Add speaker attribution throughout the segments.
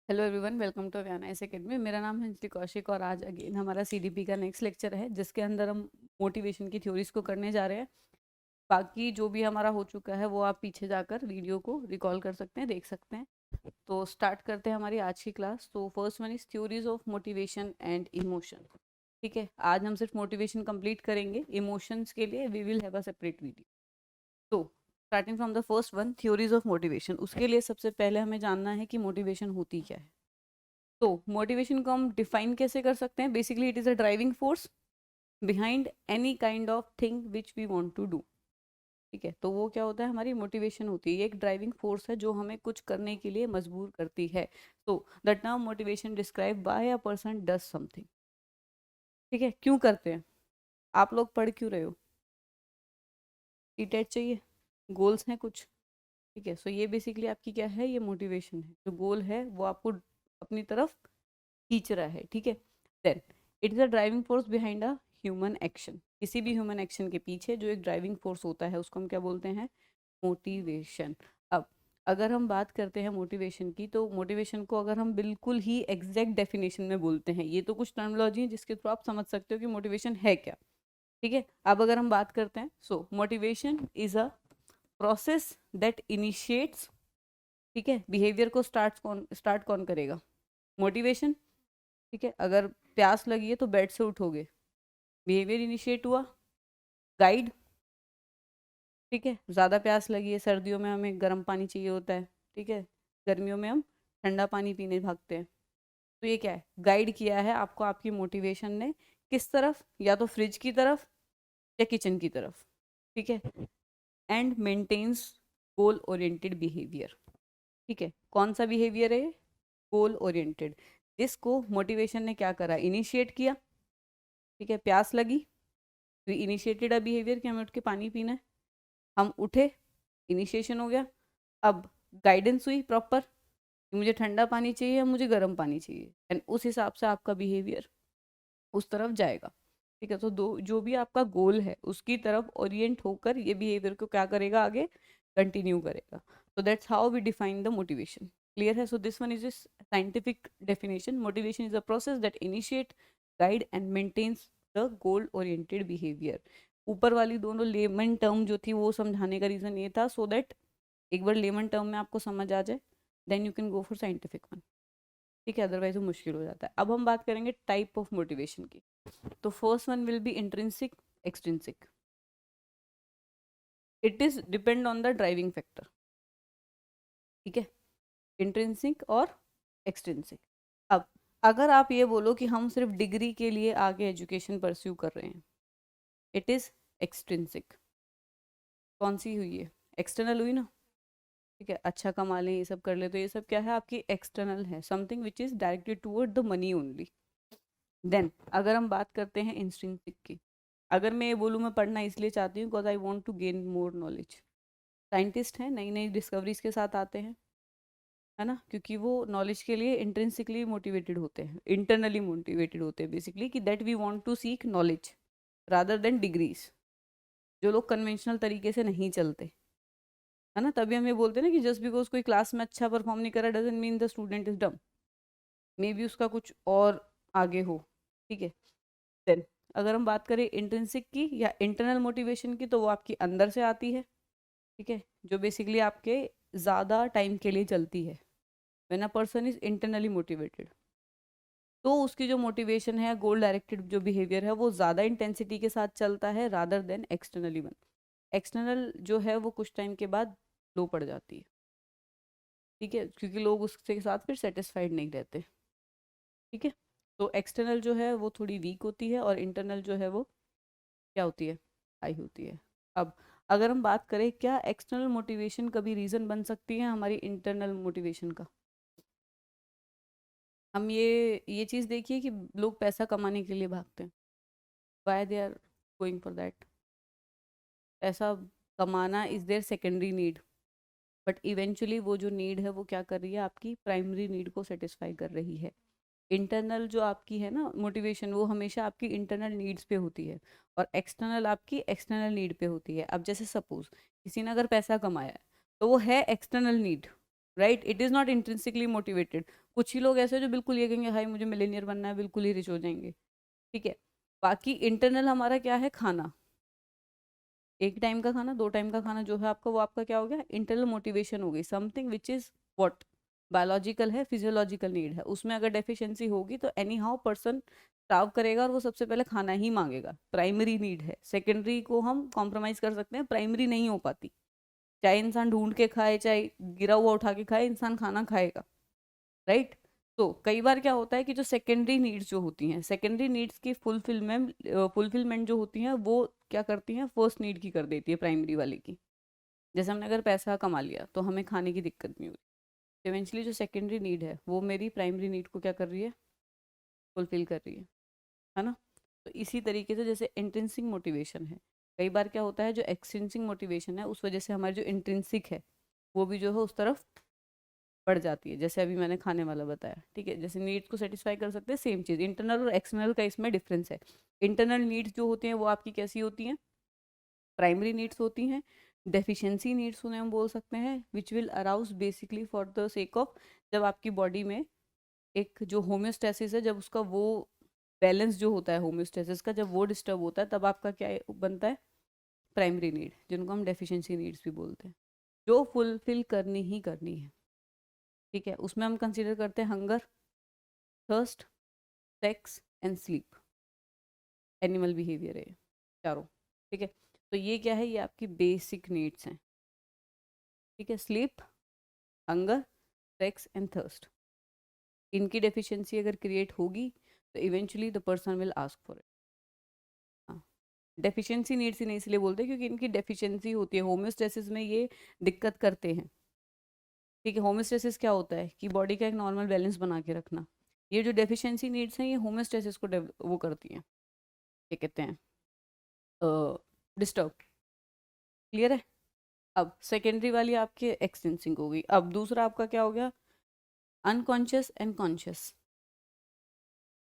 Speaker 1: Hello everyone, welcome to अव्यानाइस academy. मेरा नाम है अंजलि कौशिक और आज अगेन हमारा सीडीपी का नेक्स्ट लेक्चर है जिसके अंदर हम मोटिवेशन की थ्योरीज को करने जा रहे हैं। बाकी जो भी हमारा हो चुका है वो आप पीछे जाकर वीडियो को रिकॉल कर सकते हैं, देख सकते हैं। तो स्टार्ट करते हैं हमारी आज की क्लास। तो first one is theories of motivation and emotion. ठीक है, आज हम सिर्फ मोटिवेशन कंप्लीट करेंगे, इमोशंस के लिए we will have a separate video. तो starting from the first one, theories of motivation. उसके लिए सबसे पहले हमें जानना है कि मोटिवेशन होती क्या है। तो मोटिवेशन को हम डिफाइन कैसे कर सकते हैं? Basically it is a driving force behind any kind of thing which we want to do. ठीक है, तो वो क्या होता है? हमारी मोटिवेशन होती है, ये एक ड्राइविंग फोर्स है जो हमें कुछ करने के लिए मजबूर करती है। तो the term motivation describe by a person does something. ठीक है, क्यों करते हैं? आप लोग पढ़ क्यों रहे हो? टेट चाहिए, गोल्स हैं कुछ। ठीक है, सो ये बेसिकली आपकी क्या है? ये मोटिवेशन है, जो गोल है वो आपको अपनी तरफ खींच रहा है। ठीक है, then it is a driving force behind a human action. किसी भी ह्यूमन एक्शन के पीछे जो एक ड्राइविंग फोर्स होता है उसको हम क्या बोलते हैं? मोटिवेशन। अब अगर हम बात करते हैं मोटिवेशन की, तो मोटिवेशन को अगर हम बिल्कुल ही एग्जैक्ट डेफिनेशन में बोलते हैं, ये तो कुछ टर्मिनोलॉजी है जिसके थ्रू आप समझ सकते हो कि मोटिवेशन है क्या। ठीक है, अब अगर हम बात करते हैं, सो motivation is a process that initiates. ठीक है, बिहेवियर को स्टार्ट कौन करेगा? मोटिवेशन। ठीक है, अगर प्यास लगी है तो बेड से उठोगे, बिहेवियर इनिशिएट हुआ। गाइड। ठीक है, ज़्यादा प्यास लगी है, सर्दियों में हमें गर्म पानी चाहिए होता है। ठीक है, गर्मियों में हम ठंडा पानी पीने भागते हैं। तो ये क्या है? गाइड किया है आपको आपकी मोटिवेशन ने, किस तरफ? या तो फ्रिज की तरफ या किचन की तरफ। ठीक है, and maintains goal oriented behaviour. ठीक है, कौन सा बिहेवियर है? Goal oriented. इसको मोटिवेशन ने क्या करा? इनिशिएट किया। ठीक है, प्यास लगी तो इनिशिएटेड अ बिहेवियर कि हमें उठ के पानी पीना है। हम उठे, इनिशिएशन हो गया। अब गाइडेंस हुई प्रॉपर कि मुझे ठंडा पानी चाहिए या मुझे गर्म पानी चाहिए, एंड उस हिसाब से आपका बिहेवियर उस तरफ जाएगा। ठीक है, तो दो जो भी आपका गोल है उसकी तरफ ओरिएंट होकर ये बिहेवियर को क्या करेगा? आगे कंटिन्यू करेगा। तो that's how we define the motivation. Clear है? So this one is is scientific definition. Motivation is a process that initiate, guide and maintains the goal oriented behaviour. ऊपर वाली दोनों लेमन टर्म जो थी वो समझाने का रीजन ये था, सो दैट एक बार लेमन टर्म में आपको समझ आ जाए, then you can go for scientific one. ठीक है, अदरवाइज वो मुश्किल हो जाता है। अब हम बात करेंगे टाइप ऑफ मोटिवेशन की। तो first one will be intrinsic, extrinsic. It is depend on the driving factor. ठीक है, इंट्रिंसिक और एक्सट्रिंसिक। अब अगर आप ये बोलो कि हम सिर्फ डिग्री के लिए आगे एजुकेशन परस्यू कर रहे हैं, इट इज एक्सट्रिंसिक। कौन सी हुई है? एक्सटर्नल हुई ना। ठीक है, अच्छा कमा लें, ये सब कर ले, तो ये सब क्या है? आपकी एक्सटर्नल है, something which is directed toward the money only. Then अगर हम बात करते हैं इंस्ट्रिंसिक की, अगर मैं ये बोलूँ मैं पढ़ना इसलिए चाहती हूँ because I want to gain more knowledge. Scientist हैं, नई नई डिस्कवरीज के साथ आते हैं, है ना, क्योंकि वो नॉलेज के लिए इंट्रिंसिकली मोटिवेटेड होते हैं, इंटरनली मोटिवेटेड होते हैं बेसिकली, कि that we want to seek knowledge rather than degrees. जो लोग कन्वेंशनल तरीके से नहीं चलते, है ना, तभी हम ये बोलते हैं ना कि जस्ट बिकॉज कोई क्लास में अच्छा परफॉर्म नहीं कर रहा doesn't mean the student is dumb. May be उसका कुछ और आगे हो। ठीक है, देन अगर हम बात करें इंट्रिंसिक की या इंटरनल मोटिवेशन की, तो वो आपकी अंदर से आती है। ठीक है, जो बेसिकली आपके ज़्यादा टाइम के लिए चलती है। When a person is internally motivated, तो उसकी जो मोटिवेशन है, गोल डायरेक्टेड जो बिहेवियर है, वो ज़्यादा इंटेंसिटी के साथ चलता है rather than externally one. External जो है वो कुछ टाइम के बाद लो पड़ जाती है। ठीक है, क्योंकि लोग उसके साथ फिर सेटिस्फाइड नहीं रहते। ठीक है, तो एक्सटर्नल जो है वो थोड़ी वीक होती है और इंटरनल जो है वो क्या होती है? हाई होती है। अब अगर हम बात करें, क्या एक्सटर्नल मोटिवेशन कभी रीज़न बन सकती है हमारी इंटरनल मोटिवेशन का? हम ये चीज़ देखिए कि लोग पैसा कमाने के लिए भागते हैं। Why they are going for that? पैसा कमाना is their secondary need, but eventually वो जो नीड है वो क्या कर रही है? आपकी प्राइमरी नीड को सेटिस्फाई कर रही है। इंटरनल जो आपकी है ना मोटिवेशन, वो हमेशा आपकी इंटरनल नीड्स पे होती है, और एक्सटर्नल आपकी एक्सटर्नल नीड पे होती है। अब जैसे सपोज किसी ने अगर पैसा कमाया है, तो वो है external need, right, it is not intrinsically motivated. कुछ ही लोग ऐसे हैं जो बिल्कुल ये कहेंगे हाय मुझे मिलेनियर बनना है, बिल्कुल ही रिच हो जाएंगे, ठीक है। बाकी इंटरनल हमारा क्या है, खाना, एक टाइम का खाना, 2 टाइम का खाना जो है आपका, वो आपका क्या हो गया, इंटरनल मोटिवेशन हो गई, something which is what, biological है, फिजियोलॉजिकल नीड है, उसमें अगर डेफिशिएंसी होगी तो एनी हाउ पर्सन स्टार्व करेगा और वो सबसे पहले खाना ही मांगेगा, प्राइमरी नीड है। सेकेंडरी को हम कॉम्प्रोमाइज कर सकते हैं, प्राइमरी नहीं हो पाती, चाहे इंसान ढूंढ के खाए, चाहे गिरा हुआ उठा के खाए, इंसान खाना खाएगा, राइट। तो कई बार क्या होता है कि जो सेकेंडरी नीड्स जो होती हैं, सेकेंडरी नीड्स की फुलफिलमेंट जो होती हैं वो क्या करती हैं, फर्स्ट नीड की कर देती है प्राइमरी वाले की। जैसे हमने अगर पैसा कमा लिया तो हमें खाने की दिक्कत नहीं हुई, इवेंचुअली जो सेकेंडरी नीड है वो मेरी प्राइमरी नीड को क्या कर रही है, फुलफिल कर रही है ना। तो इसी तरीके से जैसे इंट्रिंसिक मोटिवेशन है, कई बार क्या होता है जो एक्सट्रिंसिक मोटिवेशन है उस वजह से हमारी जो इंट्रिंसिक है वो भी जो है उस तरफ बढ़ जाती है, जैसे अभी मैंने खाने वाला बताया, ठीक है। जैसे नीड्स को सेटिस्फाई कर सकते हैं, सेम चीज़ इंटरनल और एक्सटर्नल का इसमें डिफरेंस है। इंटरनल नीड्स जो होती हैं वो आपकी कैसी होती हैं, प्राइमरी नीड्स होती हैं। डेफिशिएंसी नीड्स उन्हें हम बोल सकते हैं, which will arouse basically for the sake of, जब आपकी बॉडी में एक जो होम्योस्टेसिस है, जब उसका वो बैलेंस जो होता है होम्योस्टेसिस का, जब वो डिस्टर्ब होता है तब आपका क्या बनता है, प्राइमरी नीड, जिनको हम डेफिशिएंसी नीड्स भी बोलते हैं, जो फुलफिल करनी ही करनी है, ठीक है। उसमें हम कंसिडर करते हैं hunger, thirst, sex and sleep, animal behaviour है ये चारों, ठीक है। तो ये क्या है, ये आपकी बेसिक नीड्स हैं, ठीक है। Sleep, hunger, sex and thirst, इनकी डेफिशिएंसी अगर क्रिएट होगी तो eventually the person will ask for it. Deficiency needs इन्हें इसलिए बोलते हैं क्योंकि इनकी डेफिशिएंसी होती है, होम्योस्टेसिस में ये दिक्कत करते हैं, ठीक है। होम्योस्टेसिस क्या होता है कि बॉडी का एक नॉर्मल बैलेंस बना के रखना, ये जो डेफिशिएंसी नीड्स हैं ये होम्योस्टेसिस को वो करती हैं, क्या कहते हैं, डिस्टर्ब, क्लियर है। अब सेकेंडरी वाली आपकी एक्सटेंसिंग हो गई, अब दूसरा आपका क्या हो गया, अनकॉन्शियस एंड कॉन्शियस।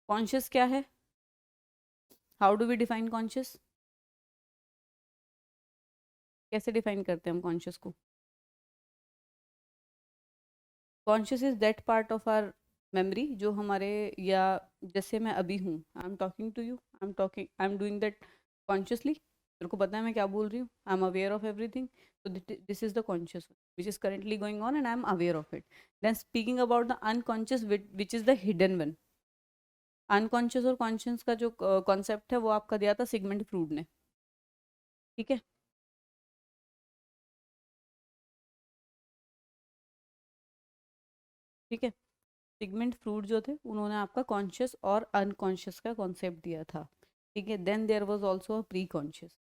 Speaker 1: कॉन्शियस क्या है, how do we define conscious, कैसे डिफाइन करते हैं हम कॉन्शियस को। Conscious is that part of our memory जो हमारे, या जैसे मैं अभी हूँ, I am talking to you, I am doing that consciously, मेरे को पता है मैं क्या बोल रही हूँ, I am aware of everything, so this is the conscious one which is currently going on and I am aware of it. Then speaking about the unconscious, which is the hidden one, unconscious और conscious का जो concept है वो आपका दिया था Sigmund Freud ने, ठीक है। ठीक है, सिगमंड फ्रूड जो थे उन्होंने आपका कॉन्शियस और अनकॉन्शियस का कॉन्सेप्ट दिया था, ठीक है। Then there was also pre conscious,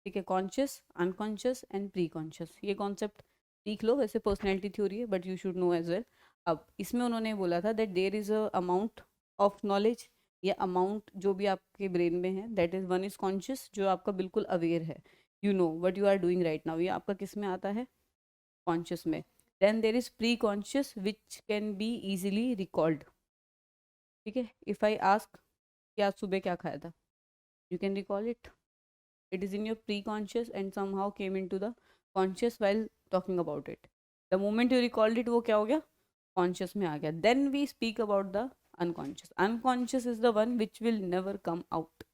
Speaker 1: ठीक है, conscious, unconscious and pre conscious, ये कॉन्सेप्ट सीख लो, वैसे पर्सनैलिटी थ्योरी है but you should know as well. अब इसमें उन्होंने बोला था that there is a amount of knowledge, या अमाउंट जो भी आपके ब्रेन में है, that is one is conscious जो आपका बिल्कुल अवेयर है, you know what you are doing right now, ये आपका किस में आता है, कॉन्शियस में। Then there is pre conscious which can be easily recalled, ठीक है। इफ आई आस्क कि आज सुबह क्या खाया था, you can recall it, it is in your pre-conscious and somehow came into the conscious while talking about it. The moment you recalled it, वो क्या हो गया, conscious में आ गया। Then we speak about the unconscious. Unconscious is the one which will never come out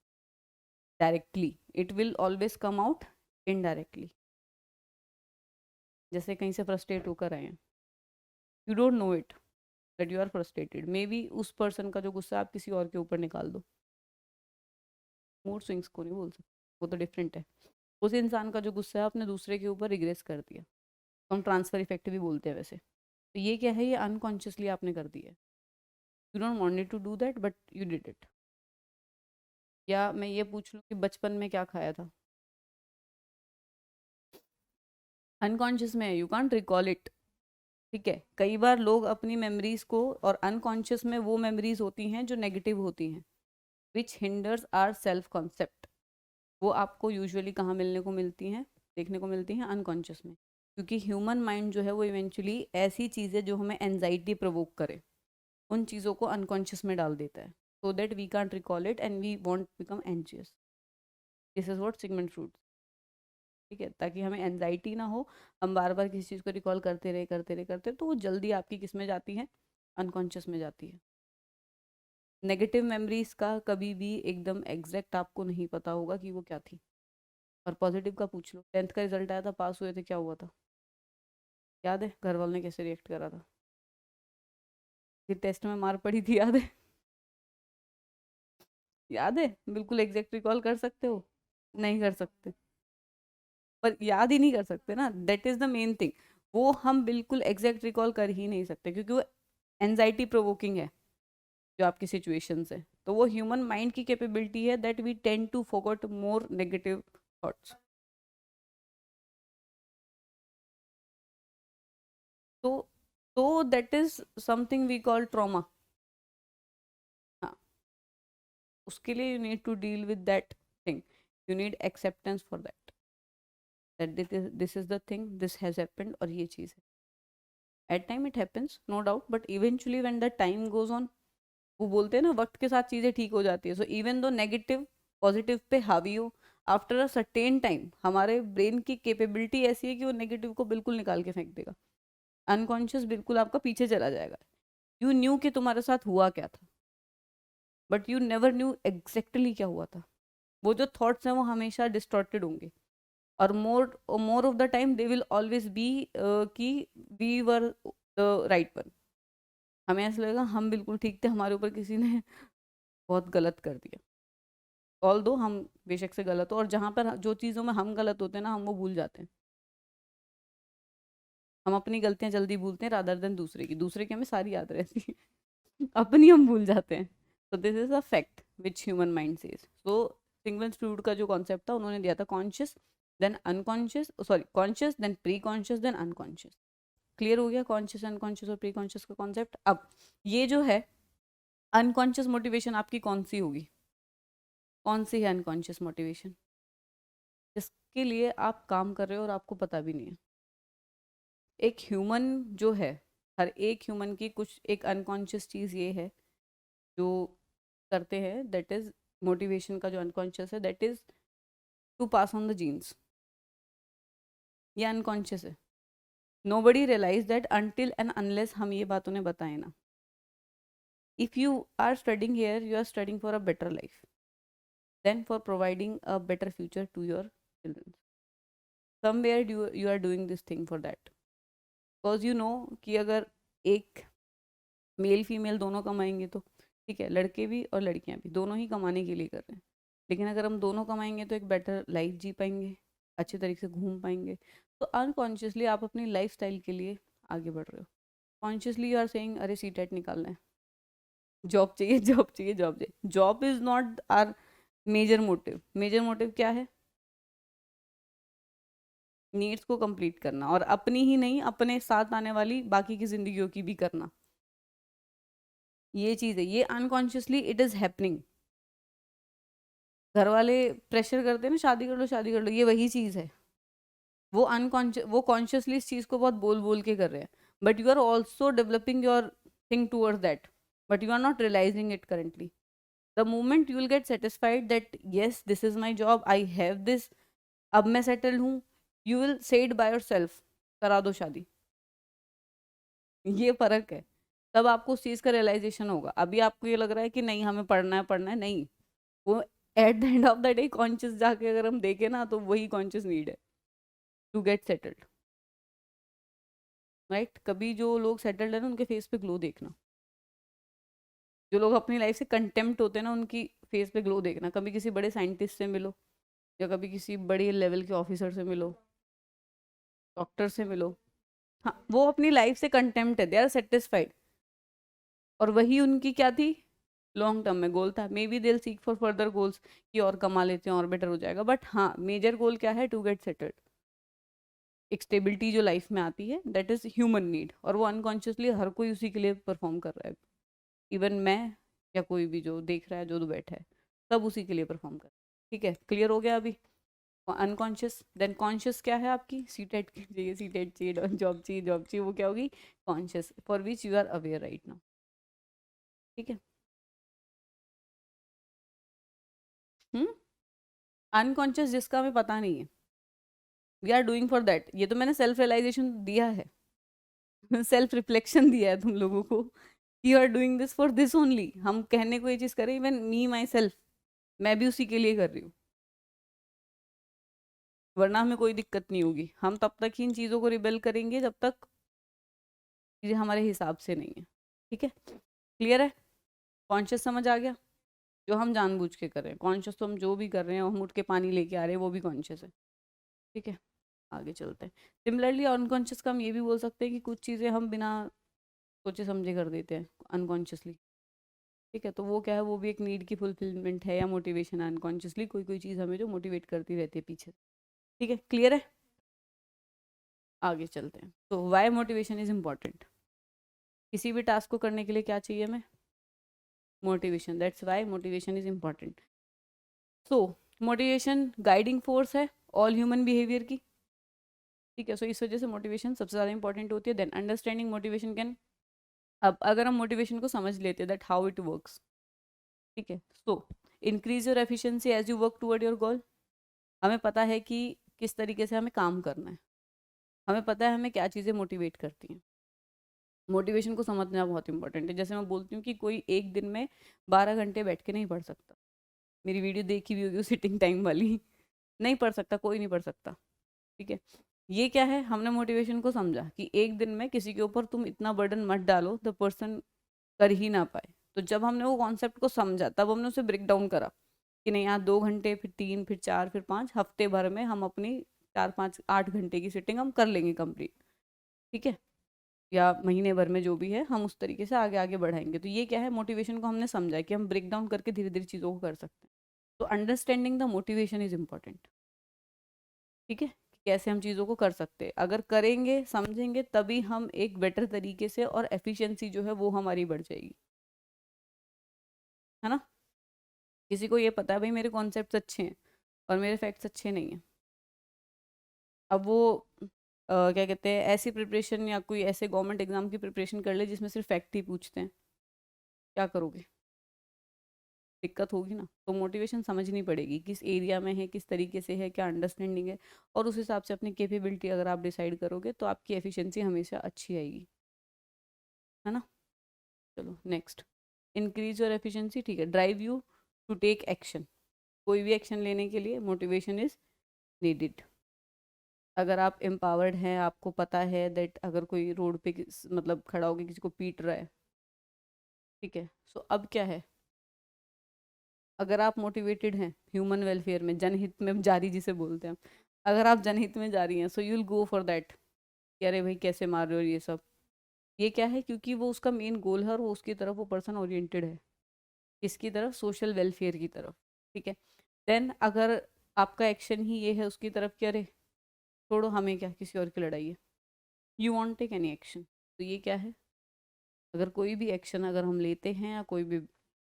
Speaker 1: directly. It will always come out indirectly. जैसे कहीं से frustrate होकर आए हैं, you don't know it that you are frustrated, may be उस person का जो गुस्सा आप किसी और के ऊपर निकाल दो, मूड स्विंग्स को नहीं बोल सकते, वो तो डिफरेंट है। उस इंसान का जो गुस्सा है आपने दूसरे के ऊपर रिग्रेस कर दिया, तो हम ट्रांसफर इफेक्ट भी बोलते हैं वैसे। तो ये क्या है, ये अनकॉन्शियसली आपने कर दिया है, you don't wanted to do that but you did it. या मैं ये पूछ लूँ कि बचपन में क्या खाया था, अनकॉन्शियस में है, यू कांट रिकॉल इट, ठीक है। कई बार लोग अपनी मेमोरीज को, और अनकॉन्शियस में वो मेमोरीज होती हैं जो नेगेटिव होती हैं, विच हिंडर्स आर सेल्फ कॉन्सेप्ट, वो आपको यूजुअली कहाँ मिलने को मिलती हैं, देखने को मिलती हैं अनकॉन्शियस में, क्योंकि ह्यूमन माइंड जो है वो इवेंचुअली ऐसी चीज़ें जो हमें एनजाइटी प्रोवोक करे उन चीज़ों को अनकॉन्शियस में डाल देता है, so that we can't recall it and we won't become anxious. This is what Sigmund Freud. ठीक है, ताकि हमें एनजाइटी ना हो, हम बार बार किसी चीज़ को रिकॉल करते रहे तो वो जल्दी आपकी किस में जाती है, अनकॉन्शियस में जाती है। नेगेटिव मेमोरीज का कभी भी एकदम एग्जैक्ट आपको नहीं पता होगा कि वो क्या थी। और पॉजिटिव का पूछ लो, 10th का रिजल्ट आया था, पास हुए थे, क्या हुआ था, याद है घर वालों ने कैसे रिएक्ट करा था, फिर टेस्ट में मार पड़ी थी, याद है? याद है, बिल्कुल एग्जैक्ट रिकॉल कर सकते हो? नहीं कर सकते, पर याद ही नहीं कर सकते ना, that is the main thing. वो हम बिल्कुल एग्जैक्ट रिकॉल कर ही नहीं सकते क्योंकि वो एनजाइटी प्रोवोकिंग है जो आपकी सिचुएशंस है। तो वो ह्यूमन माइंड की कैपेबिलिटी है that we tend to forget more negative thoughts. तो that is something we call trauma. हाँ, उसके लिए you need to deal with that thing, you need acceptance for that, that this is the thing, this has happened, और ये चीज़ है। At time it happens no doubt, but eventually when the time goes on, वो बोलते हैं ना वक्त के साथ चीज़ें ठीक हो जाती है। So even though negative positive pay हावी हो, आफ्टर अ सर्टेन टाइम हमारे ब्रेन की कैपेबिलिटी ऐसी है कि वो नेगेटिव को बिल्कुल निकाल के फेंक देगा। अनकॉन्शियस बिल्कुल आपका पीछे चला जाएगा। यू न्यू कि तुम्हारे साथ हुआ क्या था, but you never knew exactly क्या हुआ था। वो जो थॉट्स हैं वो हमेशा डिस्टॉर्टेड होंगे, और more of the time they will always be कि we were the right one. हमें ऐसा लगेगा हम बिल्कुल ठीक थे, हमारे ऊपर किसी ने बहुत गलत कर दिया। ऑल दो हम बेशक से गलत हो, और जहाँ पर जो चीज़ों में हम गलत होते हैं ना, हम वो भूल जाते हैं। हम अपनी गलतियां जल्दी भूलते हैं रादर देन दूसरे की हमें सारी याद रहती है। अपनी हम भूल जाते हैं। तो this is a fact which human mind says. So Sigmund Freud का जो कॉन्सेप्ट था, उन्होंने दिया था conscious then unconscious, sorry conscious then pre conscious then unconscious. Clear हो गया कॉन्शियस अनकॉन्शियस और प्री कॉन्शियस का कॉन्सेप्ट। अब ये जो है अनकॉन्शियस मोटिवेशन आपकी कौन सी होगी, कौन सी है अनकॉन्शियस मोटिवेशन, जिसके लिए आप काम कर रहे हो और आपको पता भी नहीं है। एक ह्यूमन जो है, हर एक ह्यूमन की कुछ एक अनकॉन्शियस चीज़ ये है जो करते हैं, दैट इज मोटिवेशन का जो अनकॉन्शियस है, that is to pass on the genes. ये अनकॉन्शियस है, nobody realize that until and unless हम ये बात उन्हें बताएं ना। If you are studying here, you are studying for a better life, then for providing a better future to your children. Somewhere you are doing this thing for that, because you know कि अगर एक male female दोनों कमाएंगे तो ठीक है, लड़के भी और लड़कियां भी दोनों ही कमाने के लिए कर रहे हैं, लेकिन अगर हम दोनों कमाएंगे तो एक बेटर लाइफ जी पाएंगे, अच्छे तरीके से घूम पाएंगे। तो अनकॉन्शियसली आप अपनी लाइफ स्टाइल के लिए आगे बढ़ रहे हो। कॉन्शियसली यू आर सेइंग अरे सी टेट निकालना है, जॉब चाहिए, जॉब चाहिए, जॉब चाहिए। Job is not our major motive. Major motive क्या है? नीड्स को कंप्लीट करना, और अपनी ही नहीं, अपने साथ आने वाली बाकी की जिंदगियों की भी करना। ये चीज़ है, ये अनकॉन्शियसली इट इज़ हैपनिंग। घर वाले प्रेशर करते हैं ना, शादी कर लो, शादी कर लो, ये वही चीज़ है। वो अनकॉन्शियस, वो कॉन्शियसली इस चीज़ को बहुत बोल बोल के कर रहे हैं, but you are also developing your thing towards that, but you are not realizing it currently. The moment you will get satisfied that yes this is my job, I have this, अब मैं settle हूँ, you will say it by yourself, करा दो शादी। ये फर्क है। तब आपको उस चीज़ का रियलाइजेशन होगा। अभी आपको ये लग रहा है कि नहीं हमें पढ़ना है, पढ़ना है, नहीं। वो at the end of the day conscious जाके अगर हम देखें ना, तो वही कॉन्शियस नीड है टू गेट सेटल्ड, राइट? कभी जो लोग सेटल्ड है ना, उनके फेस पे ग्लो देखना। जो लोग अपनी लाइफ से कंटेम्प्ट होते हैं ना, उनकी फेस पे ग्लो देखना। कभी किसी बड़े साइंटिस्ट से मिलो, या कभी किसी बड़े लेवल के ऑफिसर से मिलो, डॉक्टर से मिलो, हाँ, वो अपनी लाइफ से कंटेम्प्ट है, दे आर सेटिस्फाइड। और वही उनकी क्या थी, लॉन्ग टर्म में गोल था। May be they seek for further goals कि और कमा लेते हैं और बेटर हो जाएगा, बट हाँ, मेजर गोल क्या है, टू गेट सेटल्ड। एक स्टेबिलिटी जो लाइफ में आती है, दैट इज ह्यूमन नीड, और वो अनकॉन्शियसली हर कोई उसी के लिए परफॉर्म कर रहा है। इवन मैं, या कोई भी जो देख रहा है, जो बैठा है, सब उसी के लिए परफॉर्म कर रहा है। ठीक है, क्लियर हो गया अभी? अनकॉन्शियस। देन कॉन्शियस क्या है आपकी? सीटेट चाहिए, सीटेट चाहिए, जॉब चाहिए, जॉब चाहिए, वो क्या होगी? Conscious, for which you are aware right now. ठीक है। हम्म। अनकॉन्शियस जिसका हमें पता नहीं है, we are doing for that. ये तो मैंने सेल्फ रियलाइजेशन दिया है, सेल्फ रिफ्लेक्शन दिया है तुम लोगों को, you are doing this for this only. हम कहने को ये चीज़ करें, इवन मी माई सेल्फ, मैं भी उसी के लिए कर रही हूँ, वरना हमें कोई दिक्कत नहीं होगी। हम तब तक ही इन चीज़ों को रिबेल करेंगे जब तक चीज़ें हमारे हिसाब से नहीं है। ठीक है, क्लियर है? कॉन्शियस समझ आ गया? जो हम जानबूझ के कर रहे हैं, कॉन्शियस तो हम जो भी कर रहे हैं, हम उठ के पानी लेके आ रहे हैं, वो भी कॉन्शियस है। ठीक है, आगे चलते हैं। सिमिलरली अनकॉन्शियस का हम ये भी बोल सकते हैं कि कुछ चीज़ें हम बिना सोचे समझे कर देते हैं अनकॉन्शियसली। ठीक है, तो वो क्या है, वो भी एक नीड की फुलफिलमेंट है या मोटिवेशन है। अनकॉन्शियसली कोई कोई चीज़ हमें जो मोटिवेट करती रहती है पीछे। ठीक है, क्लियर है? आगे चलते हैं। तो वाई मोटिवेशन इज इम्पॉर्टेंट। किसी भी टास्क को करने के लिए क्या चाहिए हमें? Motivation. That's why motivation is important. So motivation guiding force है ऑल ह्यूमन बिहेवियर की। ठीक है, सो इस वजह से मोटिवेशन सबसे ज़्यादा इंपॉर्टेंट होती है। देन अंडरस्टैंडिंग मोटिवेशन कैन, अब अगर हम मोटिवेशन को समझ लेते हैं दैट हाउ इट वर्क्स। ठीक है, so increase your efficiency as you work toward your goal. हमें पता है कि किस तरीके से हमें काम करना है, हमें पता है हमें क्या चीज़ें मोटिवेट करती हैं। मोटिवेशन को समझना बहुत इंपॉर्टेंट है। जैसे मैं बोलती हूँ कि कोई एक दिन में 12 घंटे बैठ के नहीं पढ़ सकता। मेरी वीडियो देखी भी होगी सिटिंग टाइम वाली, नहीं पढ़ सकता, कोई नहीं पढ़ सकता। ठीक है, ये क्या है, हमने मोटिवेशन को समझा कि एक दिन में किसी के ऊपर तुम इतना बर्डन मत डालो द पर्सन कर ही ना पाए। तो जब हमने वो कॉन्सेप्ट को समझा, तब हमने उसे ब्रेक डाउन करा कि नहीं, यहाँ 2 घंटे, फिर 3, फिर 4, फिर 5, हफ्ते भर में हम अपनी 4, 5, 8 घंटे की सिटिंग हम कर लेंगे कंप्लीट। ठीक है, या महीने भर में जो भी है, हम उस तरीके से आगे आगे बढ़ाएंगे। तो ये क्या है, मोटिवेशन को हमने समझा कि हम ब्रेक डाउन करके धीरे धीरे चीज़ों को कर सकते हैं। तो understanding the motivation is important. ठीक है, कि कैसे हम चीज़ों को कर सकते हैं, अगर करेंगे समझेंगे तभी हम एक बेटर तरीके से, और एफिशिएंसी जो है वो हमारी बढ़ जाएगी, है ना? किसी को ये पता है भाई मेरे कॉन्सेप्ट्स अच्छे हैं और मेरे फैक्ट्स अच्छे नहीं हैं, अब वो क्या कहते हैं, ऐसी प्रिपरेशन या कोई ऐसे गवर्नमेंट एग्जाम की प्रिपरेशन कर ले जिसमें सिर्फ फैक्ट ही पूछते हैं, क्या करोगे? दिक्कत होगी ना। तो मोटिवेशन समझनी पड़ेगी किस एरिया में है, किस तरीके से है, क्या अंडरस्टैंडिंग है, और उस हिसाब से अपनी कैपेबिलिटी अगर आप डिसाइड करोगे तो आपकी एफिशिएंसी हमेशा अच्छी आएगी, है ना? चलो नेक्स्ट, इंक्रीज योर एफिशिएंसी। ठीक है, drive you to take action. कोई भी एक्शन लेने के लिए मोटिवेशन इज नीडेड। अगर आप एम्पावर्ड हैं, आपको पता है दैट अगर कोई रोड पे मतलब खड़ा होकर किसी को पीट रहा है, ठीक है, सो अब क्या है, अगर आप मोटिवेटेड हैं ह्यूमन वेलफेयर में, जनहित में जारी जिसे बोलते हैं, अगर आप जनहित में जा रही हैं, so you will go for that कि अरे भाई कैसे मार रहे हो ये सब। ये क्या है, क्योंकि वो उसका मेन गोल है और वो उसकी तरफ वो पर्सन ओरिएंटेड है, किसकी तरफ, सोशल वेलफेयर की तरफ। ठीक है, देन अगर आपका एक्शन ही ये है उसकी तरफ कि अरे छोड़ो हमें क्या, किसी और की लड़ाई है, you won't take any action. तो ये क्या है, अगर कोई भी एक्शन अगर हम लेते हैं या कोई भी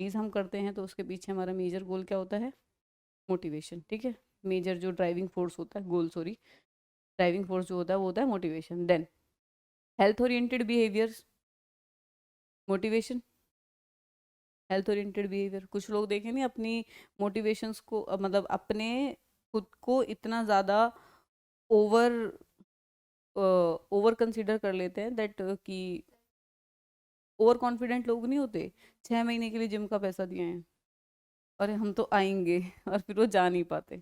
Speaker 1: चीज़ हम करते हैं, तो उसके पीछे हमारा मेजर गोल क्या होता है, मोटिवेशन। ठीक है, मेजर जो ड्राइविंग फोर्स होता है, गोल सॉरी, ड्राइविंग फोर्स जो होता है वो होता है motivation. Then health oriented behaviours, motivation, health oriented behaviour. कुछ लोग देखें नहीं अपनी मोटिवेशंस को मतलब अपने खुद को इतना ज़्यादा ओवर ओवर कंसिडर कर लेते हैं दैट कि ओवर कॉन्फिडेंट लोग नहीं होते, 6 महीने के लिए जिम का पैसा दिए हैं और हम तो आएंगे और फिर वो जा नहीं पाते।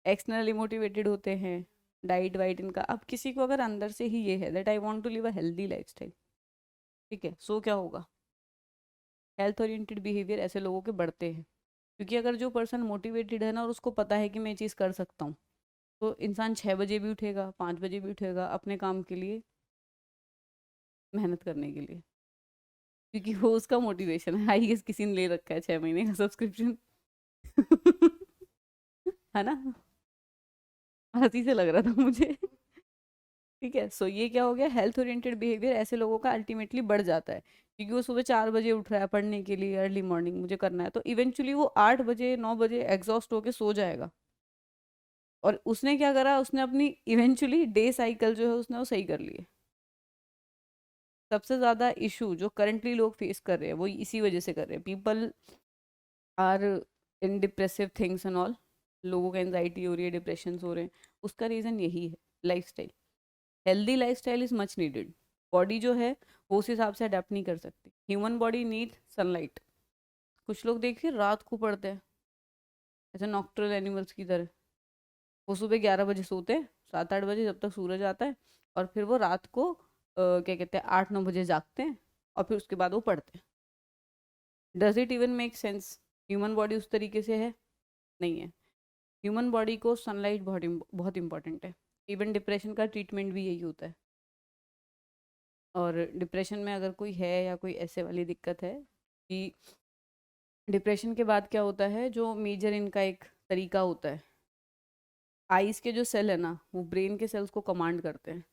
Speaker 1: एक्सटर्नली मोटिवेटेड होते हैं, डाइट वाइट इनका, अब किसी को अगर अंदर से ही ये है that I want to live a healthy lifestyle, ठीक है, सो क्या होगा, हेल्थ ओरिएंटेड बिहेवियर ऐसे लोगों के बढ़ते हैं। क्योंकि अगर जो पर्सन मोटिवेटेड है ना और उसको पता है कि मैं ये चीज़ कर सकता हूँ, तो इंसान 6 बजे भी उठेगा, 5 बजे भी उठेगा अपने काम के लिए, मेहनत करने के लिए, क्योंकि वो उसका मोटिवेशन है। आई गेस किसी ने ले रखा है 6 महीने का सब्सक्रिप्शन। है ना, हंसी से लग रहा था मुझे। ठीक है, सो ये क्या हो गया, हेल्थ ओरिएंटेड बिहेवियर ऐसे लोगों का अल्टीमेटली बढ़ जाता है, क्योंकि वो सुबह 4 बजे उठ रहा है पढ़ने के लिए, अर्ली मॉर्निंग मुझे करना है, तो इवेंचुअली वो 8 बजे 9 बजे एग्जॉस्ट होके सो जाएगा। और उसने क्या करा, उसने अपनी इवेंचुअली डे साइकिल जो है उसने वो सही कर ली है। सबसे ज़्यादा इशू जो करंटली लोग फेस कर रहे हैं वो इसी वजह से कर रहे हैं, people are in depressive things and all. लोगों का एंजाइटी हो रही है, डिप्रेशन हो रहे हैं, उसका रीज़न यही है, lifestyle. Healthy lifestyle is much needed. Body जो है वो उस हिसाब से अडेप्ट नहीं कर सकती। Human body need sunlight. कुछ लोग देखिए रात को पढ़ते हैं ऐसे नॉक्टर्नल एनिमल्स की तरह। वो सुबह 11 बजे सोते हैं, 7-8 बजे जब तक सूरज आता है, और फिर वो रात को क्या कहते हैं 8-9 बजे जागते हैं, और फिर उसके बाद वो पढ़ते हैं। Does it even make sense? Human body उस तरीके से है? नहीं है। ह्यूमन बॉडी को सनलाइट बहुत बहुत इंपॉर्टेंट है। इवन डिप्रेशन का ट्रीटमेंट भी यही होता है। और डिप्रेशन में अगर कोई है या कोई ऐसे वाली दिक्कत है कि डिप्रेशन के बाद क्या होता है, जो मेजर इनका एक तरीका होता है, आइज़ के जो सेल है ना वो ब्रेन के सेल्स को कमांड करते हैं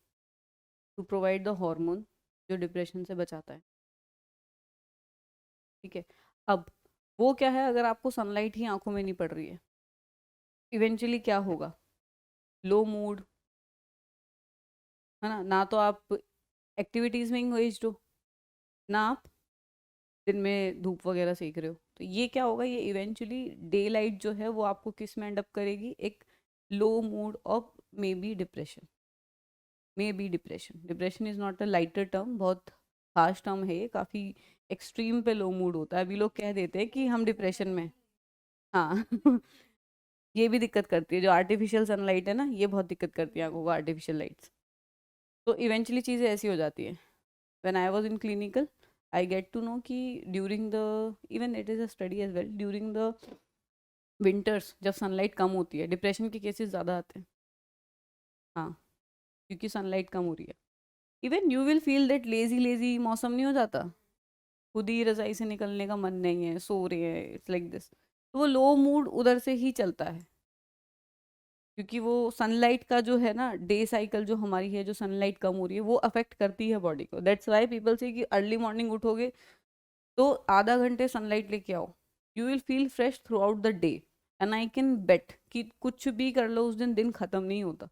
Speaker 1: टू प्रोवाइड द हार्मोन जो डिप्रेशन से बचाता है। ठीक है। अब वो क्या है, अगर आपको सनलाइट ही आंखों में नहीं पड़ रही है, इवेंचुअली क्या होगा? लो मूड, है ना? ना तो आप एक्टिविटीज़ में इंगेज हो, ना आप दिन में धूप वगैरह सेक रहे हो, तो ये क्या होगा, ये इवेंचुअली डे लाइट जो है वो आपको किस में एंड अप करेगी? एक low mood of maybe depression. Maybe depression, depression is not a lighter term, बहुत हार्श टर्म है ये, काफ़ी एक्सट्रीम पे लो मूड होता है। अभी लोग कह देते हैं कि हम डिप्रेशन में। हाँ ये भी दिक्कत करती है, जो आर्टिफिशियल सनलाइट है ना, ये बहुत दिक्कत करती है आंखों को, आर्टिफिशियल लाइट्स। तो इवेंचुअली चीज़ें ऐसी हो जाती है। When I was in clinical, I get to know कि during the, even it is a study as well, during the winters जब सनलाइट कम होती है, डिप्रेशन के केसेस ज़्यादा आते हैं। हाँ, क्योंकि सनलाइट कम हो रही है। Even you will feel that lazy lazy मौसम नहीं हो जाता, खुद ही रजाई से निकलने का मन नहीं है, सो रहे हैं, इट्स लाइक दिस। तो वो लो मूड उधर से ही चलता है, क्योंकि वो सनलाइट का जो है ना डे साइकिल जो हमारी है, जो सनलाइट कम हो रही है वो अफेक्ट करती है बॉडी को। दैट्स वाई पीपल से कि अर्ली मॉर्निंग उठोगे तो आधा घंटे सनलाइट लेके आओ, you will feel fresh through out the day. And I can bet कि कुछ भी कर लो उस दिन खत्म नहीं होता।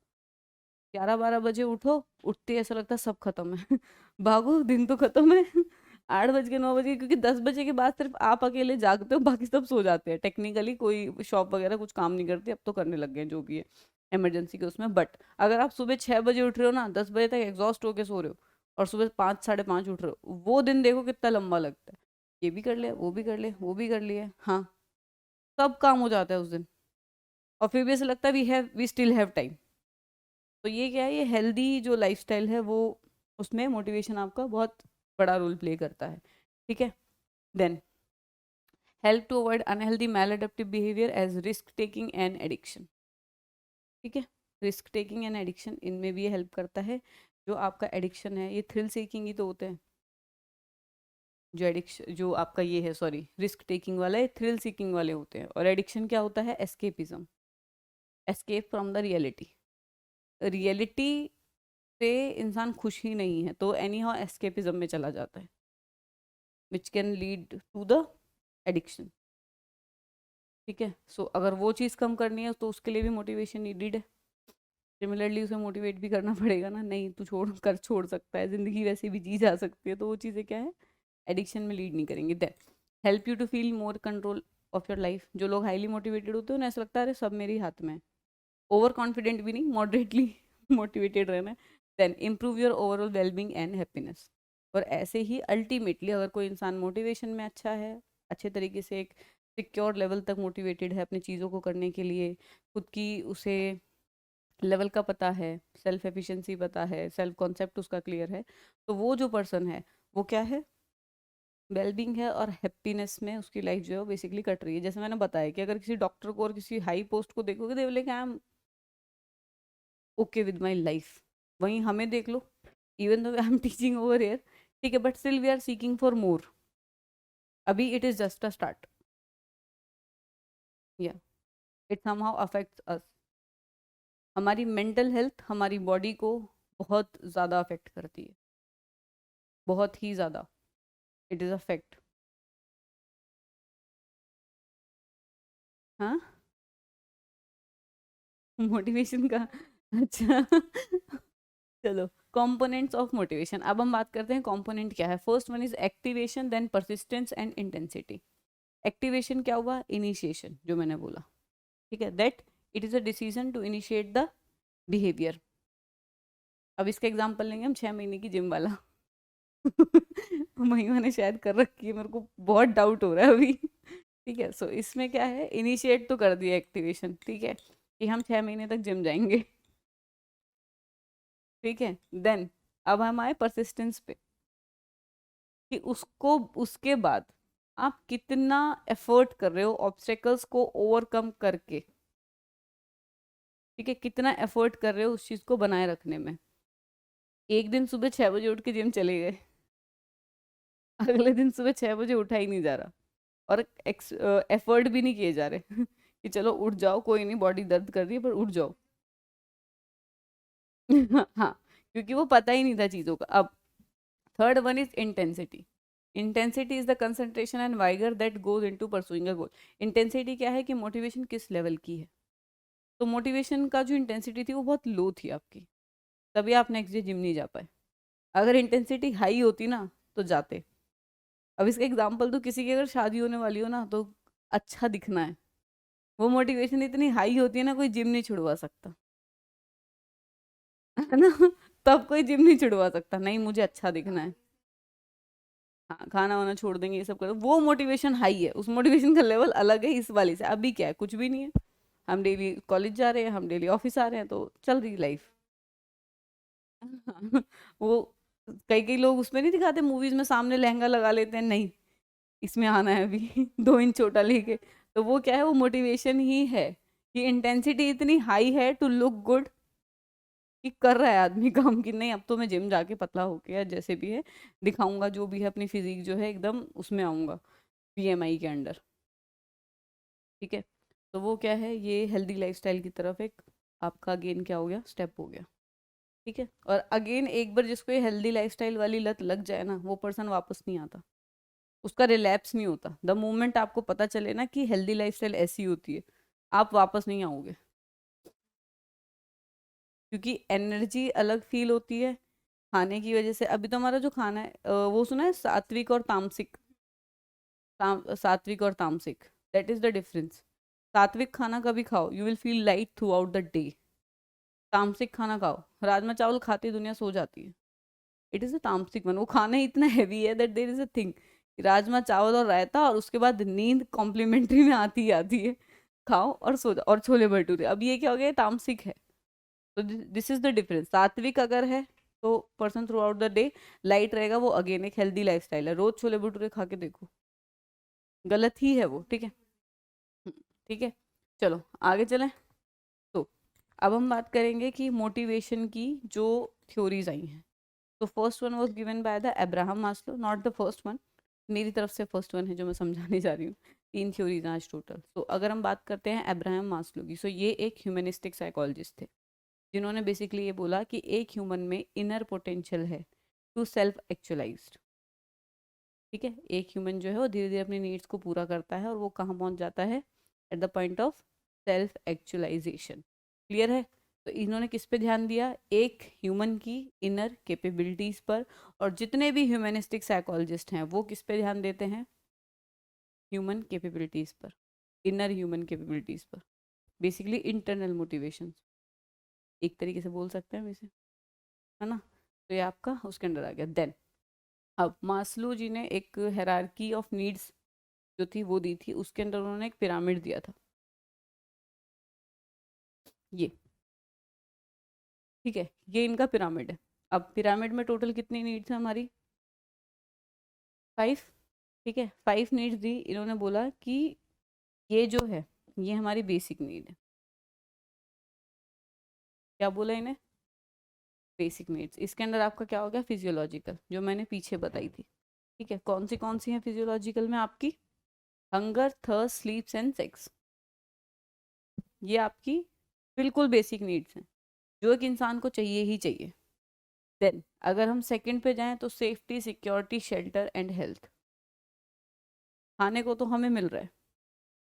Speaker 1: 11-12 बजे उठो, उठते ही ऐसा लगता है सब खत्म है भागो दिन तो खत्म है 8 बज के 9 बजे, क्योंकि 10 बजे के बाद सिर्फ आप अकेले जागते हो, बाकी सब सो जाते हैं। टेक्निकली कोई शॉप वगैरह कुछ काम नहीं करती, अब तो करने लग गए हैं जो भी है इमरजेंसी के उसमें। बट अगर आप सुबह 6 बजे उठ रहे हो ना, 10 बजे तक एग्जॉस्ट होके सो रहे हो, और सुबह 5-5:30 उठ रहे हो, वो दिन देखो कितना लंबा लगता है। ये भी कर लिया, वो भी कर लिया, वो भी कर लिया, हाँ, सब काम हो जाता है उस दिन, और फिर भी ऐसा लगता है वी स्टिल हैव टाइम। तो ये क्या है, ये हेल्दी जो लाइफस्टाइल है वो, उसमें मोटिवेशन आपका बहुत बड़ा रोल प्ले करता है। ठीक है। Then help to avoid unhealthy maladaptive behaviour as risk taking and addiction. ठीक है। रिस्क टेकिंग एंड एडिक्शन, इनमें भी ये हेल्प करता है। जो आपका एडिक्शन है, ये थ्रिल सीकिंग ही तो होते हैं। जो एडिक्शन जो आपका ये है, सॉरी, रिस्क टेकिंग वाला है, थ्रिल सीकिंग वाले होते हैं। और एडिक्शन क्या होता है? Escapism, escape from the reality. Reality से इंसान खुश ही नहीं है, तो एनी हाउ एस्केपिज्म में चला जाता है, which can lead to the addiction. ठीक है। सो अगर वो चीज़ कम करनी है तो उसके लिए भी मोटिवेशन नीडेड है। सिमिलरली उसे मोटिवेट भी करना पड़ेगा ना, नहीं तू छोड़ सकता है, ज़िंदगी वैसे भी जी जा सकती है। तो वो चीज़ें क्या है, एडिक्शन में लीड नहीं करेंगे। That help you to feel more control of your life. जो लोग हाईली मोटिवेटेड होते हैं उन्हें ऐसा लगता है अरे सब मेरे ही हाथ में है। ओवर कॉन्फिडेंट भी नहीं, मॉडरेटली मोटिवेटेड रहना है। Then improve your overall wellbeing and happiness. और ऐसे ही अल्टीमेटली अगर कोई इंसान मोटिवेशन में अच्छा है, अच्छे तरीके से एक सिक्योर लेवल तक मोटिवेटेड है अपनी चीज़ों को करने के लिए, खुद की उसे लेवल का पता है, सेल्फ एफिशिएंसी पता है, सेल्फ कॉन्सेप्ट उसका क्लियर है, तो वो जो पर्सन है वो क्या है, वेलबींग है और हैप्पीनेस में उसकी लाइफ जो है बेसिकली कट रही है। जैसे मैंने बताया कि अगर किसी डॉक्टर को और किसी हाई पोस्ट को देखोगे, they will like I am okay with my life. वहीं हमें देख लो, even though I am teaching over here, ठीक है, but still we are seeking for more. अभी it is just a start, या इट समहाउ अफेक्ट्स अस। हमारी mental health हमारी बॉडी को बहुत ज़्यादा अफेक्ट करती है, बहुत ही ज़्यादा। It is a fact. हाँ, मोटिवेशन का, अच्छा चलो, कंपोनेंट्स ऑफ मोटिवेशन। अब हम बात करते हैं कंपोनेंट क्या है। First one is activation, then persistence and intensity. Activation क्या हुआ? इनिशिएशन, जो मैंने बोला। ठीक है, that it is a decision to initiate the behaviour. अब इसका एग्जांपल लेंगे हम 6 महीने की जिम वाला। महिमा ने शायद कर रखी है, मेरे को बहुत डाउट हो रहा है अभी। ठीक है, सो इसमें क्या है, इनिशिएट तो कर दिया एक्टिवेशन, ठीक है, कि हम 6 महीने तक जिम जाएंगे। ठीक है, देन अब हम आए परसिस्टेंस पे, कि उसको उसके बाद आप कितना एफर्ट कर रहे हो ऑब्स्टेकल्स को ओवरकम करके। ठीक है, कितना एफर्ट कर रहे हो उस चीज को बनाए रखने में। एक दिन सुबह 6 बजे उठ के जिम चले गए, अगले दिन सुबह 6 बजे उठा ही नहीं जा रहा, और एफर्ट भी नहीं किए जा रहे कि चलो उठ जाओ, कोई नहीं, बॉडी दर्द कर रही है पर उठ जाओ। हाँ, क्योंकि वो पता ही नहीं था चीज़ों का। अब third one is intensity. Intensity is the concentration and vigour that goes into pursuing a goal. Intensity क्या है, कि मोटिवेशन किस लेवल की है। तो मोटिवेशन का जो इंटेंसिटी थी वो बहुत लो थी आपकी, तभी आप नेक्स्ट डे जिम नहीं जा पाए। अगर इंटेंसिटी हाई होती ना तो जाते। अब इसका एग्जाम्पल तो, किसी की अगर शादी होने वाली हो ना, तो अच्छा दिखना है, वो मोटिवेशन इतनी हाई होती है ना, कोई जिम नहीं छुड़वा सकता। है ना। तब कोई जिम नहीं छुड़वा सकता, नहीं मुझे अच्छा दिखना है। हाँ, खाना वाना छोड़ देंगे, ये सब करो, वो मोटिवेशन हाई है, उस मोटिवेशन का लेवल अलग है इस वाली से। अभी क्या है, कुछ भी नहीं है, हम डेली कॉलेज जा रहे हैं, हम डेली ऑफिस आ रहे हैं, तो चल रही लाइफ। वो कई कई लोग उसमें नहीं दिखाते मूवीज में, सामने लहंगा लगा लेते हैं, नहीं इसमें आना है अभी 2 इंच छोटा लेके। तो वो क्या है, वो मोटिवेशन ही है, कि इंटेंसिटी इतनी हाई है टू लुक गुड, कि कर रहा है आदमी काम, की नहीं अब तो मैं जिम जाके पतला होके या जैसे भी है दिखाऊंगा, जो भी है अपनी फिजिक जो है एकदम उसमें आऊंगा, बीएमआई के अंडर। ठीक है, तो वो क्या है, ये हेल्दी लाइफस्टाइल की तरफ एक आपका अगेन क्या हो गया, स्टेप हो गया। ठीक है, और अगेन एक बार जिसको ये हेल्दी लाइफस्टाइल वाली लत लग जाए ना, वो पर्सन वापस नहीं आता, उसका रिलैप्स नहीं होता। द मोमेंट आपको पता चले ना कि हेल्दी लाइफस्टाइल ऐसी होती है, आप वापस नहीं आओगे, क्योंकि एनर्जी अलग फील होती है खाने की वजह से। अभी तो हमारा जो खाना है, वो सुना है सात्विक और तामसिक। सात्विक और तामसिक, दैट इज द डिफरेंस। सात्विक खाना कभी खाओ, you will feel light through out the day. तामसिक खाना खाओ, राजमा चावल खाती दुनिया सो जाती है। इट इज अ तामसिक वन, वो खाना ही इतना हैवी है that there is a thing, rajma चावल और रायता, और उसके बाद नींद कॉम्प्लीमेंट्री में आती ही आती है। खाओ और सो जाओ, और छोले भटूरे। अब ये क्या हो गया, ये तामसिक है। तो दिस इज द डिफरेंस। सात्विक अगर है तो person through out the day light रहेगा, वो अगेन एक हेल्दी लाइफस्टाइल है। रोज छोले भटूरे खा के देखो, गलत ही है वो। ठीक है, हम्म, ठीक है, चलो आगे चलें। तो अब हम बात करेंगे कि मोटिवेशन की जो थ्योरीज आई हैं। तो first one was given by the Abraham Maslow, not the first one, मेरी तरफ से फर्स्ट वन है जो मैं समझाने जा रही हूँ। 3 थ्योरीज हैं आज टोटल। तो अगर हम बात करते हैं अब्राहम मास्लो की, सो ये एक ह्यूमनिस्टिक साइकोलॉजिस्ट थे, जिन्होंने बेसिकली ये बोला कि एक ह्यूमन में इनर पोटेंशियल है टू सेल्फ एक्चुअलाइज्ड। ठीक है, एक ह्यूमन जो है वो धीरे धीरे अपनी नीड्स को पूरा करता है, और वो कहाँ पहुंच जाता है, at the point of self actualization. Clear है। तो इन्होंने किस पे ध्यान दिया, एक ह्यूमन की इनर कैपेबिलिटीज पर। और जितने भी ह्यूमनिस्टिक साइकोलॉजिस्ट हैं वो किस पे ध्यान देते हैं, ह्यूमन कैपेबिलिटीज पर, इनर ह्यूमन कैपेबिलिटीज पर, बेसिकली इंटरनल मोटिवेशन, एक तरीके से बोल सकते हैं हम इसे, है ना। तो ये आपका उसके अंदर आ गया। देन अब मास्लो जी ने एक हायरार्की ऑफ नीड्स जो थी वो दी थी, उसके अंदर उन्होंने एक पिरामिड दिया था, ये। ठीक है, ये इनका पिरामिड है। अब पिरामिड में टोटल कितनी नीड्स है हमारी, 5। ठीक है, 5 नीड्स दी। इन्होंने बोला कि ये जो है ये हमारी बेसिक नीड है। क्या बोला इन्हें, बेसिक नीड्स। इसके अंदर आपका क्या हो गया, फिजियोलॉजिकल, जो मैंने पीछे बताई थी। ठीक है, कौन सी हैं फिजियोलॉजिकल में आपकी, hunger, thirst, sleeps and sex. ये आपकी बिल्कुल बेसिक नीड्स हैं, जो एक इंसान को चाहिए ही चाहिए। देन अगर हम सेकंड पे जाएं तो safety, security, shelter and health. खाने को तो हमें मिल रहा है।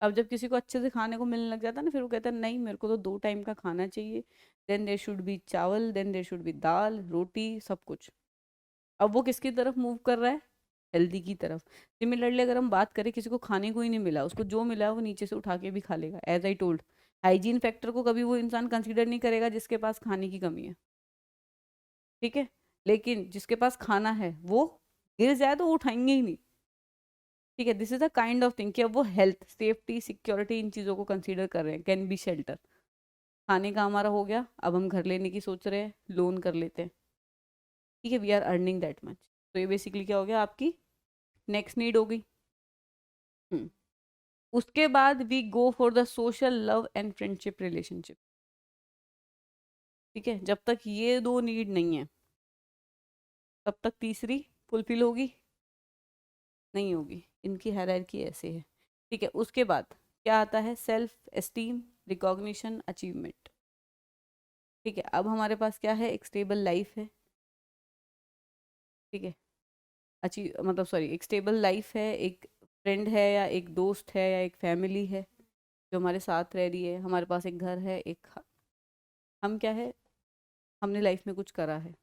Speaker 1: अब जब किसी को अच्छे से खाने को मिलने लग जाता है ना, फिर वो कहता है नहीं मेरे को तो 2 टाइम का खाना चाहिए। देन देर शुड बी चावल, देन देर शुड बी दाल, रोटी, सब कुछ। अब वो किसकी तरफ मूव कर रहा है, हेल्दी की तरफ। सिमिलरली अगर हम बात करें, किसी को खाने को ही नहीं मिला, उसको जो मिला है वो नीचे से उठा के भी खा लेगा, as I told. Hygiene factor को कभी वो इंसान कंसीडर नहीं करेगा जिसके पास खाने की कमी है, ठीक है, लेकिन जिसके पास खाना है वो गिर जाए तो वो उठाएंगे ही नहीं, ठीक है। This is a kind of thing कि अब वो हेल्थ, सेफ्टी, सिक्योरिटी इन चीज़ों को कंसीडर कर रहे हैं। कैन बी शेल्टर, खाने का हमारा हो गया, अब हम घर लेने की सोच रहे हैं, लोन कर लेते हैं, ठीक है, we are earning that much. तो ये बेसिकली क्या हो गया, आपकी नेक्स्ट नीड हो गई। हम्म। उसके बाद we go for the social love and friendship relationship, ठीक है। जब तक ये दो नीड नहीं है तब तक तीसरी फुलफिल होगी नहीं होगी, इनकी हायरार्की ऐसे है, ठीक है। उसके बाद क्या आता है, सेल्फ एस्टीम, रिकॉग्निशन, अचीवमेंट, ठीक है। अब हमारे पास क्या है, एक स्टेबल लाइफ है, ठीक है, अचीव मतलब सॉरी, एक स्टेबल लाइफ है, एक फ्रेंड है या एक दोस्त है या एक फैमिली है जो हमारे साथ रह रही है, हमारे पास एक घर है, एक हम क्या है, हमने लाइफ में कुछ करा है।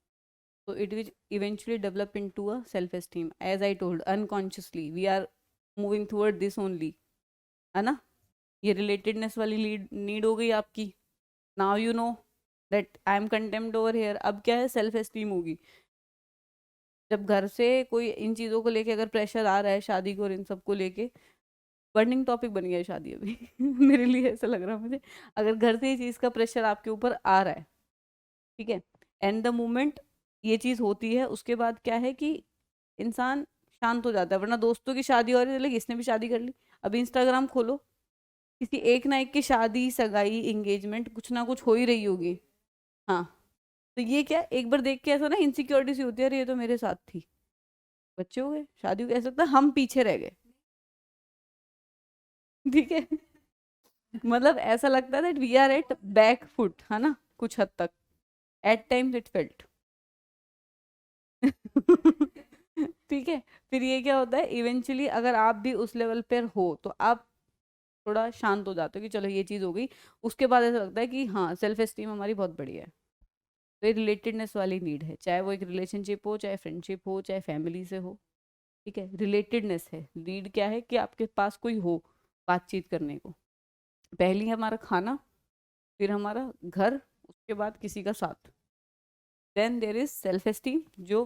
Speaker 1: तो it will eventually develop into a self esteem, as I told unconsciously we are moving toward this only, है ना। ये रिलेटेडनेस वाली नीड हो गई आपकी। Now you know that I am contempt over here. अब क्या है, सेल्फ एस्टीम होगी। जब घर से कोई इन चीज़ों को लेके अगर प्रेशर आ रहा है, शादी को और इन सब को लेके, बर्निंग टॉपिक बन गया है शादी अभी मेरे लिए ऐसा लग रहा है मुझे। अगर घर से ये चीज़ का प्रेशर आपके ऊपर आ रहा है, ठीक है, एंड द मोमेंट ये चीज़ होती है, उसके बाद क्या है कि इंसान शांत हो जाता है। वरना दोस्तों की शादी हो रही है, लगी इसने भी शादी कर ली, अभी इंस्टाग्राम खोलो, किसी एक ना एक की शादी, सगाई, एंगेजमेंट, कुछ ना कुछ हो ही रही होगी। हाँ, तो ये क्या, एक बार देख के ऐसा ना इनसिक्योरिटी सी होती है, अरे ये तो मेरे साथ थी, बच्चे हो गए, शादी हो गई, ऐसा लगता है हम पीछे रह गए, ठीक है। मतलब ऐसा लगता है that we are at back foot, है ना, कुछ हद तक, एट टाइम्स इट फेल्ट ठीक है। फिर ये क्या होता है, इवेंचुअली अगर आप भी उस लेवल पर हो तो आप थोड़ा शांत हो जाते हो कि चलो ये चीज़ हो गई। उसके बाद ऐसा लगता है कि हाँ, सेल्फ एस्टीम हमारी बहुत बढ़िया है। तो ये रिलेटेडनेस वाली नीड है, चाहे वो एक रिलेशनशिप हो, चाहे फ्रेंडशिप हो, चाहे फैमिली से हो, ठीक है। रिलेटेडनेस है, नीड क्या है कि आपके पास कोई हो बातचीत करने को। पहली है हमारा खाना, फिर हमारा घर, उसके बाद किसी का साथ, then there is self esteem जो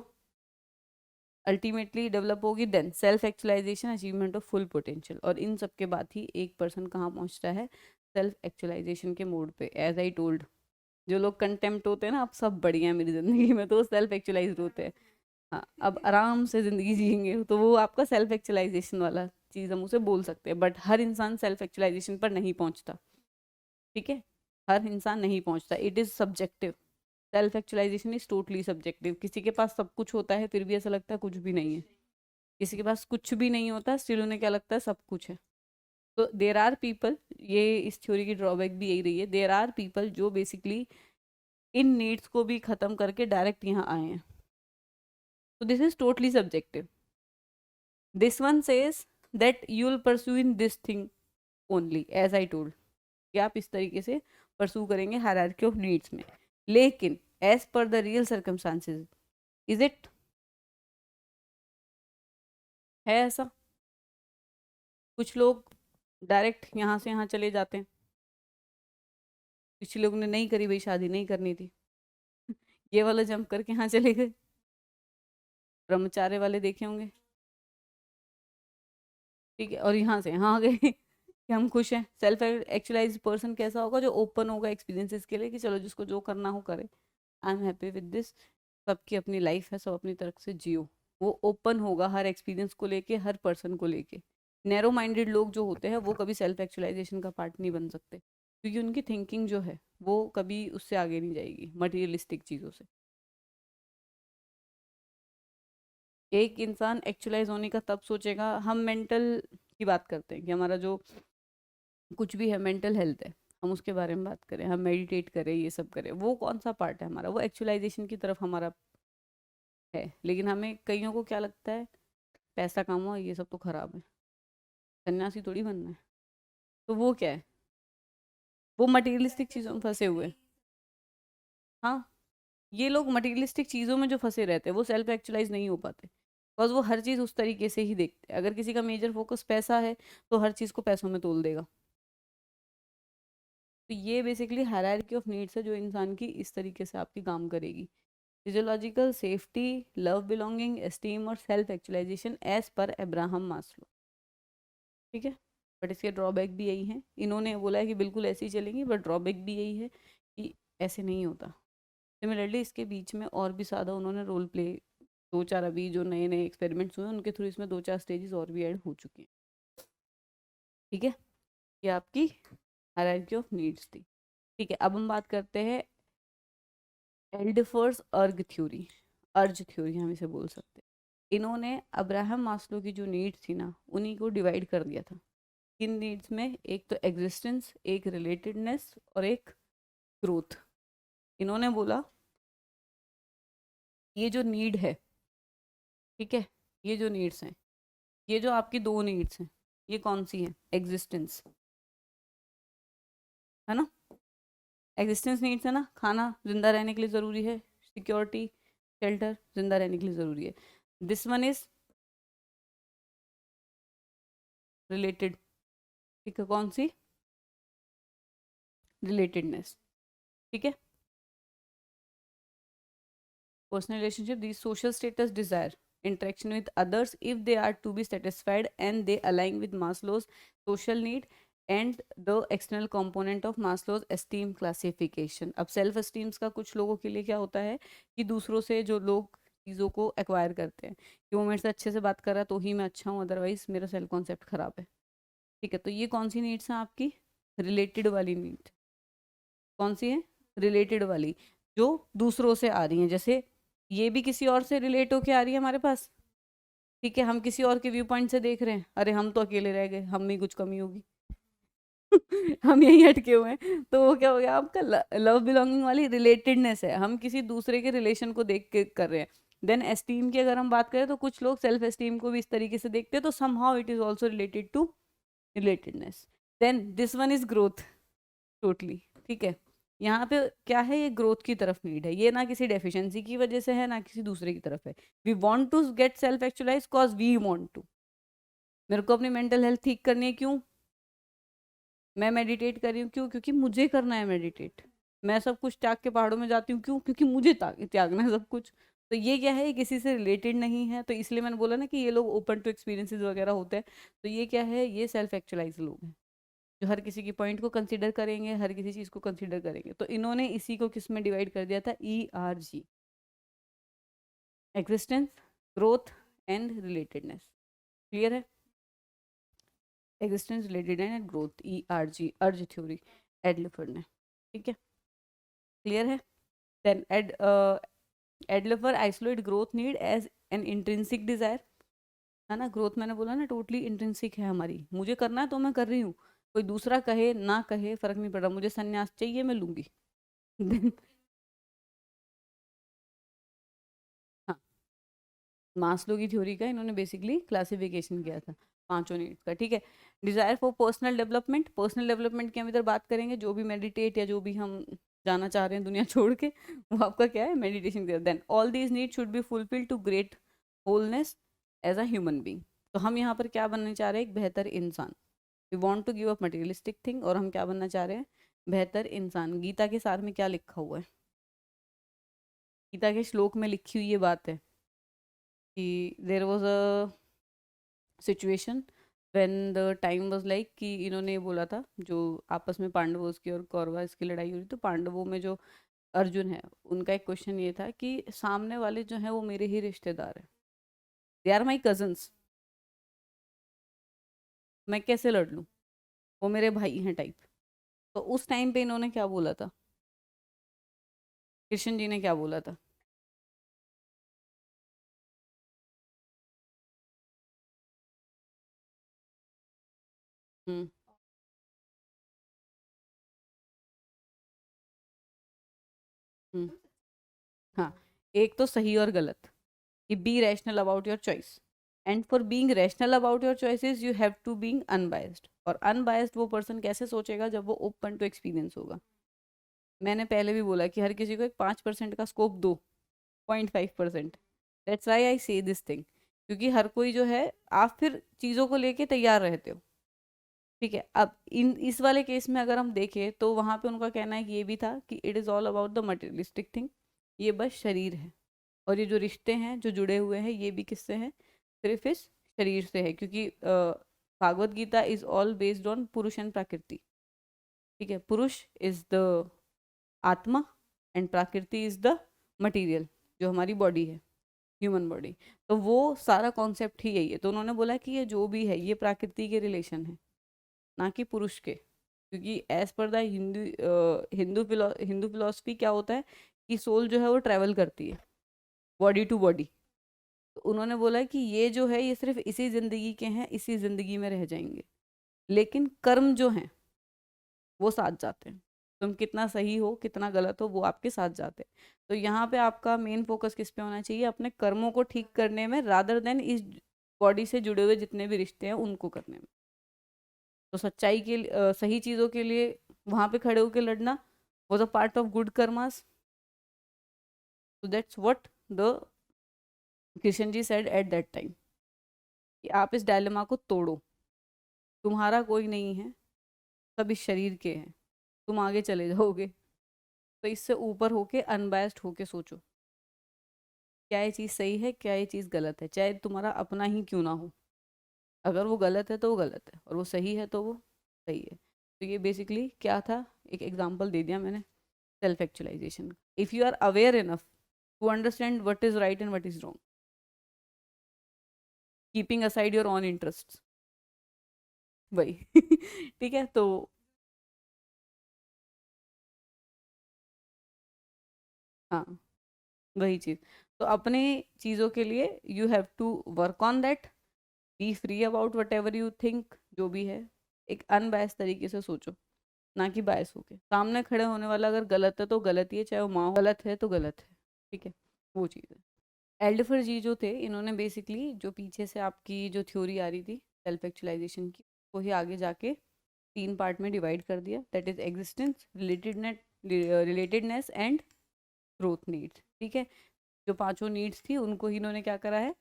Speaker 1: अल्टीमेटली डेवलप होगी, then self actualization, achievement of full potential. और इन सब के बाद ही एक पर्सन कहाँ पहुँचता है, सेल्फ एक्चुअलाइजेशन के मोड पे। एज आई टोल्ड, जो लोग कंटेम्प्ट होते हैं ना, आप सब बढ़िया है मेरी ज़िंदगी में, तो वो सेल्फ एक्चुअलाइज होते हैं। हाँ, अब आराम से ज़िंदगी जिएंगे, तो वो आपका सेल्फ एक्चुअलाइजेशन वाला चीज़ हम उसे बोल सकते हैं। बट हर इंसान सेल्फ एक्चुअलाइजेशन पर नहीं पहुंचता, ठीक है, हर इंसान नहीं पहुंचता, it is subjective. Self actualization is totally subjective. किसी के पास सब कुछ होता है फिर भी ऐसा लगता है कुछ भी नहीं है, किसी के पास कुछ भी नहीं होता स्टिल उन्हें क्या लगता है सब कुछ है। तो देर आर पीपल, ये इस थ्योरी की ड्रॉबैक भी यही रही है, देर आर पीपल जो बेसिकली इन नीड्स को भी खत्म करके डायरेक्ट यहाँ आए हैं। तो this is totally subjective. This one says that you will pursue in this thing only, as I told, कि आप इस तरीके से परस्यू करेंगे हायरार्की ऑफ नीड्स में। लेकिन as per the real circumstances, is it, है ऐसा? कुछ लोग डायरेक्ट यहाँ से यहाँ चले जाते हैं, कुछ लोग ने नहीं करी भाई, शादी नहीं करनी थी, ये वाला जंप करके यहाँ चले गए। ब्रह्मचार्य वाले देखे होंगे, ठीक है, और यहाँ से यहाँ आ गए कि हम खुश हैं। सेल्फ एक्चुअलाइज पर्सन कैसा होगा, जो ओपन होगा एक्सपीरियंसेस के लिए कि चलो जिसको जो करना हो करे, I am happy with this, सबकी अपनी लाइफ है, सब अपनी तरफ से जियो। वो ओपन होगा हर एक्सपीरियंस को लेके, हर पर्सन को लेके। नैरो माइंडेड लोग जो होते हैं वो कभी सेल्फ एक्चुअलाइजेशन का पार्ट नहीं बन सकते, क्योंकि उनकी थिंकिंग जो है वो कभी उससे आगे नहीं जाएगी, मटेरियलिस्टिक चीज़ों से। एक इंसान एक्चुअलाइज होने का तब सोचेगा, हम मेंटल की बात करते हैं कि हमारा जो कुछ भी है मेंटल हेल्थ है, हम उसके बारे में बात करें, हम मेडिटेट करें, ये सब करें, वो कौन सा पार्ट है हमारा, वो एक्चुअलाइजेशन की तरफ हमारा है। लेकिन हमें कईयों को क्या लगता है, पैसा कमाओ, ये सब तो खराब है, सन्यासी थोड़ी बनना है। तो वो क्या है, वो मटेरियलिस्टिक चीज़ों में फंसे हुए हैं। हाँ, ये लोग मटेरियलिस्टिक चीज़ों में जो फंसे रहते हैं वो सेल्फ एक्चुअलाइज नहीं हो पाते, बिकॉज वो हर चीज़ उस तरीके से ही देखते हैं। अगर किसी का मेजर फोकस पैसा है तो हर चीज़ को पैसों में तोल देगा, तो ये बेसिकली हायरार्की ऑफ नीड्स है जो इंसान की इस तरीके से आपकी काम करेगी। Physiological, safety, love, belonging, esteem और self actualisation as per Abraham Maslow. ठीक है, बट इसके ड्रॉबैक भी यही हैं। इन्होंने बोला है कि बिल्कुल ऐसी ही चलेंगी, बट ड्रॉबैक भी यही है कि ऐसे नहीं होता। सिमिलरली इसके बीच में और भी ज़्यादा उन्होंने रोल प्ले, दो चार अभी जो नए नए एक्सपेरिमेंट्स हुए उनके थ्रू इसमें दो चार स्टेजेस और भी ऐड हो चुके हैं। ठीक है, ये आपकी हायरार्की ऑफ नीड्स थी। ठीक है, अब हम बात करते हैं एल्डफर्स अर्ग थ्योरी, अर्ज थ्योरी हम इसे बोल सकते हैं। इन्होंने अब्राहम मास्लो की जो नीड्स थी ना, उन्हीं को डिवाइड कर दिया था। किन नीड्स में? एक तो एग्जिस्टेंस, एक रिलेटेडनेस और एक ग्रोथ। इन्होंने बोला ये जो नीड है, ठीक है, ये जो नीड्स हैं, ये जो आपकी दो नीड्स हैं, ये कौन सी है? एग्जिस्टेंस, है ना, एग्जिस्टेंस नीड्स है ना, खाना जिंदा रहने के लिए ज़रूरी है, सिक्योरिटी, शेल्टर जिंदा रहने के लिए ज़रूरी है। दिस वन इज रिलेटेड, ठीक है, कौन सी? रिलेटेडनेस, ठीक है। Personal relationship, the social status, desire, interaction with others if they are to be satisfied and they align with Maslow's social need and the external component of Maslow's esteem classification। अब self esteems का कुछ लोगों के लिए क्या होता है कि दूसरों से जो लोग चीज़ों को एक्वायर करते हैं कि वो मेरे से अच्छे से बात कर रहा है तो ही मैं अच्छा हूँ, अदरवाइज मेरा सेल्फ कॉन्सेप्ट खराब है। ठीक है, तो ये कौन सी नीड्स हैं आपकी? रिलेटेड वाली नीड। कौन सी है? रिलेटेड वाली, जो दूसरों से आ रही हैं। जैसे ये भी किसी और से रिलेट होके आ रही है हमारे पास, ठीक है, हम किसी और के व्यू पॉइंट से देख रहे हैं, अरे हम तो अकेले रह गए, हम में कुछ कमी होगी। हम यहीं अटके हुए हैं, तो वो क्या हो गया आपका? लव बिलोंगिंग वाली रिलेटेडनेस है, हम किसी दूसरे के रिलेशन को देख के कर रहे हैं। देन एस्टीम की अगर हम बात करें तो कुछ लोग सेल्फ एस्टीम को भी इस तरीके से देखते हैं, तो somehow it is also related to relatedness. Then this one is growth, totally, ठीक है। यहाँ पे क्या है? ये ग्रोथ की तरफ नीड है, ये ना किसी डेफिशिएंसी की वजह से है ना किसी दूसरे की तरफ है। We want to get self actualize cause we want to, मेरे को अपनी मेंटल हेल्थ ठीक करनी है, क्यों? मैं मेडिटेट कर रही हूँ, क्यों? क्योंकि मुझे करना है मेडिटेट। मैं सब कुछ त्याग के पहाड़ों में जाती हूँ, क्यों? क्योंकि मुझे त्यागना है सब कुछ। तो ये क्या है? ये किसी से रिलेटेड नहीं है, तो इसलिए मैंने बोला ना कि ये लोग ओपन टू एक्सपीरियंसेस वगैरह होते हैं। तो ये क्या है? ये सेल्फ एक्चुअलाइज लोग हैं जो हर किसी की पॉइंट को कंसीडर करेंगे, हर किसी चीज़ को कंसीडर करेंगे। तो इन्होंने इसी को किस में डिवाइड कर दिया था? ERG, existence, growth and relatedness. Clear है? Existence, related and growth, ERG, ERG theory, Alderfer ने। ठीक है, क्लियर है? Then Alderfer isolate growth need as an intrinsic desire, है ना। ग्रोथ मैंने बोला ना टोटली इंट्रिंसिक है हमारी, मुझे करना है तो मैं कर रही हूँ, कोई दूसरा कहे ना कहे फर्क नहीं पड़ रहा, मुझे संन्यास चाहिए मैं लूंगी। Then, हाँ, मास्लो की थ्योरी का इन्होंने बेसिकली क्लासिफिकेशन किया था पांचों नीड्स का। ठीक है, desire for personal development, personal development की हम इधर बात करेंगे, जो भी मेडिटेट या जो भी हम जाना चाह रहे हैं दुनिया छोड़ के, वो आपका क्या है? मेडिटेशन कर। Then all these need should be fulfill to great wholeness as a human being. तो हम यहाँ पर क्या बनने चाह रहे हैं? एक बेहतर इंसान। We want to give up materialistic thing, और हम क्या बनना चाह रहे हैं? बेहतर इंसान। गीता के सार में क्या लिखा हुआ है? गीता के श्लोक में लिखी हुई ये बात है कि there was a situation when the time was like कि इन्होंने ये बोला था, जो आपस में पांडवों की और कौरवों की लड़ाई हो रही, तो पांडवों में जो अर्जुन है उनका एक क्वेश्चन ये था कि सामने वाले जो है वो मेरे ही रिश्तेदार है, दे आर माई कजन्स, मैं कैसे लड़ लूँ, वो मेरे भाई हैं टाइप। तो उस टाइम पे इन्होंने क्या बोला था? कृष्ण जी ने क्या बोला था? हम्म। हम्म। हाँ, एक तो सही और गलत, कि be rational about your choice, and for being rational about your choices you have to being unbiased. और अनबायस्ड वो पर्सन कैसे सोचेगा? जब वो ओपन टू एक्सपीरियंस होगा। मैंने पहले भी बोला कि हर किसी को एक 5% का स्कोप दो, 0.5%। दैट्स वाई आई से दिस थिंग, क्योंकि हर कोई जो है, आप फिर चीज़ों को लेके तैयार रहते हो। ठीक है। अब इस वाले केस में अगर हम देखें तो वहाँ पे उनका कहना है कि ये भी था कि it is all about the materialistic thing, ये बस शरीर है, और ये जो रिश्ते हैं जो जुड़े हुए हैं ये भी किससे हैं, सिर्फ इस शरीर से है, क्योंकि Bhagavad Gita is all based on purusha and prakriti. ठीक है, purusha is the atma and prakriti is the material, जो हमारी बॉडी है, ह्यूमन बॉडी। तो वो सारा कॉन्सेप्ट ही यही है। तो उन्होंने बोला कि ये जो भी है ये प्रकृति के रिलेशन है, ना कि पुरुष के, क्योंकि as per the Hindu philosophy क्या होता है कि सोल जो है वो ट्रैवल करती है बॉडी टू बॉडी। तो उन्होंने बोला कि ये जो है ये सिर्फ इसी जिंदगी के हैं, इसी जिंदगी में रह जाएंगे, लेकिन कर्म जो हैं वो साथ जाते हैं। तुम कितना सही हो कितना गलत हो वो आपके साथ जाते हैं। तो यहाँ पे आपका मेन फोकस किस पे होना चाहिए, अपने कर्मों को ठीक करने में, रादर देन इस बॉडी से जुड़े हुए जितने भी रिश्ते हैं उनको करने में। तो सच्चाई के सही चीज़ों के लिए वहाँ पे खड़े होकर लड़ना was a part of good karmas. So that's what the Krishna ji said at that time, कि आप इस डायलेमा को तोड़ो, तुम्हारा कोई नहीं है, सब इस शरीर के हैं, तुम आगे चले जाओगे। तो इससे ऊपर होके अनबायस्ड होके सोचो क्या ये चीज़ सही है, क्या ये चीज़ गलत है, चाहे तुम्हारा अपना ही क्यों ना हो। अगर वो गलत है तो वो गलत है, और वो सही है तो वो सही है। तो ये बेसिकली क्या था, एक एग्जाम्पल दे दिया मैंने self actualization. If you are aware enough to understand what is right and what is wrong, keeping aside your own interest, वही ठीक है। तो हाँ, वही चीज़। तो अपने चीज़ों के लिए you have to work on that, be free about whatever you think, जो भी है एक अनबायस तरीके से सोचो, ना कि बायस होके। सामने खड़े होने वाला अगर गलत है तो गलत ही है, चाहे वो माँ हो, गलत है तो गलत है, ठीक है, वो चीज़ है। एल्डफर जी जो थे इन्होंने बेसिकली जो पीछे से आपकी जो थ्योरी आ रही थी सेल्फ एक्चुअलाइजेशन की, वो ही आगे जाके 3 पार्ट में डिवाइड कर दिया, that is existence, relatedness and growth needs. ठीक है, जो 5 नीड्स थी उनको ही इन्होंने क्या करा है,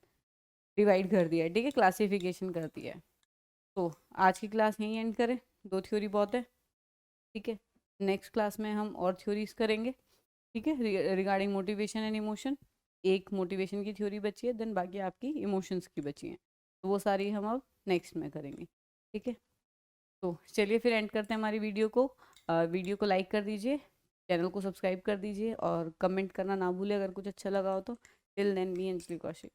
Speaker 1: डिवाइड कर दिया है, ठीक है, क्लासिफिकेशन कर दिया है। तो आज की क्लास यहीं एंड करें, 2 थ्योरी बहुत है, ठीक है। नेक्स्ट क्लास में हम और थ्योरीज करेंगे, ठीक है, रिगार्डिंग मोटिवेशन एंड इमोशन। एक मोटिवेशन की थ्योरी बची है, देन बाकी आपकी इमोशंस की बची हैं, तो वो सारी हम अब नेक्स्ट में करेंगे, ठीक है। तो चलिए फिर एंड करते हैं हमारी वीडियो को। वीडियो को लाइक कर दीजिए, चैनल को सब्सक्राइब कर दीजिए, और कमेंट करना ना भूले अगर कुछ अच्छा लगा हो तो। टिल देन, मी अंजलि कौशिक।